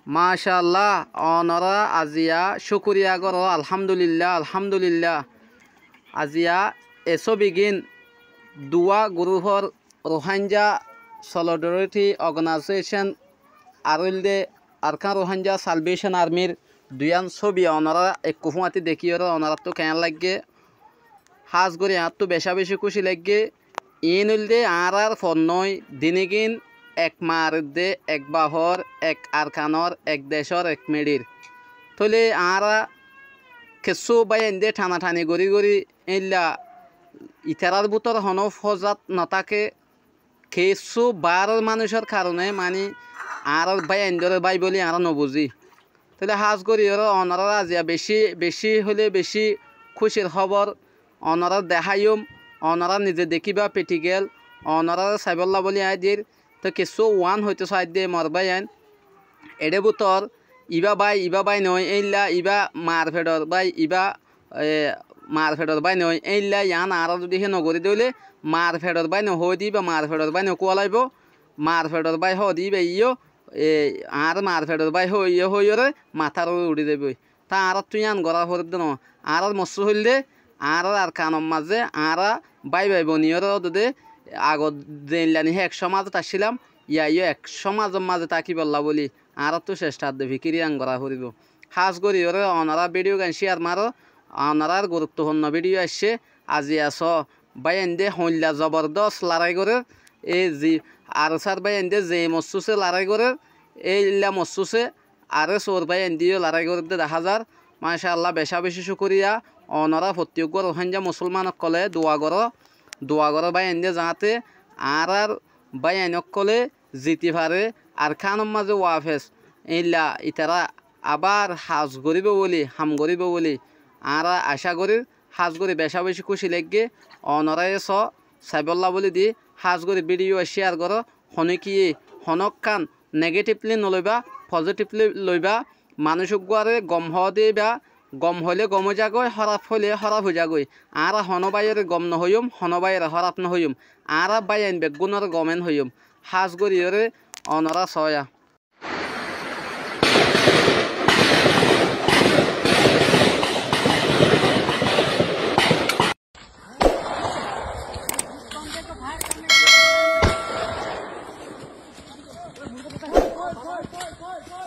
মাশাআল্লাহ অনরা আজিয়া শুকরিয়া গর আলহামদুলিল্লাহ আলহামদুলিল্লাহ আজিয়া এসো বিগিন দুয়া গ্রুপর রোহিঙ্গা সলিডারিটি অর্গানাইজেশন আরইলদে আরকান রোহিঙ্গা সালভেশন আর্মির দুয়ান ছবি অনরা এক কুফুমাতি দেখিয়র অনরা তো কেন লাগে হাজ গরি আর তো বেশা বেশি খুশি লাগে ইনলদে আর ফন্নয় দিনেগিন এক মারদে এক বাহর এক আরকানর এক দেশর এক মেডির তলে আরা কেসু বাইন্দে ঠানাঠানি গড়ি গড়ি এলা ইতারার বুতর হন ফজাত নতাকে কেসু বার মানুষের কারণে মানে আর বাইন্দরে বাই বলি আর নবুঝি তাহলে হাজ করি ওরা অনারা আজিয়া বেশি বেশি হলে বেশি খুশির খবর অনারা দেখাইম অনারা নিজে দেখিবা পেটিগেল অনারা সাইবল্লা বলি আয় দির তো কিছু ওয়ান হইতে সাইড দিয়ে মরবাই আইন এডে বুতর ইবা বাই নয় এইলা ইবা মারফেডর বাই ইবা মারফেডর বাই নয় এইলা ইয়ান আর যদি হে নগরি দিলে মারফেডর বাই নই দিবা মারফেডর বাই নকুয়া লাইব মারফেডর বাই দিবে ইয়ো আর মারফেডর বাই হইরে মাথার উড়ি দেবে তা আর তুই আন গড়া হরে ন আর মৎস্য হইলে আর কানম মাঝে আর বাই বনিয়র দে আগত দিনলানি হে এক সমাজত আসছিলাম ইয়ো এক সমাজের মাঝে তাকি বললা বলি আর তো চেষ্টা দেবি কিরিয়ান গড়া হরিব হাজ করি ওরে অনারা ভিডিও গান শেয়ার মারো অনারার গুরুত্বপূর্ণ ভিডিও আসছে আজি আস বাই এন্দে হইলা জবরদস্ত লড়াই করে এই জি আর স্যার বাই এন্দে যে মৎস্যসে লড়াই করে এইলা মৎস্যসে আরে সোর বাই এন্দিও লড়াই করে দেখা যার মাশাআল্লাহ বেশা বেশি শুকরিয়া অনারা প্রত্যেক রোহিঙ্গা মুসলমান কলে দোয়া গর বাই এন্দে যাতে আর বাই এনক কলে জিতি পারে আর খানম মাঝে ওয়াফেস এইলা ইতারা আবার হাজ গরিব বলি হাম গরিব বলি আর আশা করি হাজ করি বেশা বেশি খুশি লাগে অনরাই সাইবল্লা বলি দি হাজ করি ভিডিও শেয়ার করো হনকি হনক খান নেগেটিভলি নলইবা পজিটিভলি লইবা মানুষক গুয়ারে গম দিবা গম হলে গম যাগৈ হরাপ হলে হরাপ হয়ে যাগৈ আর হনবাইয়ের গম নহইম হনবাইয়ের হরাপ নহইম আর বাইন বেগুনের গমেন হইম হাজ গরিয়রে অনরা সয়া Koi.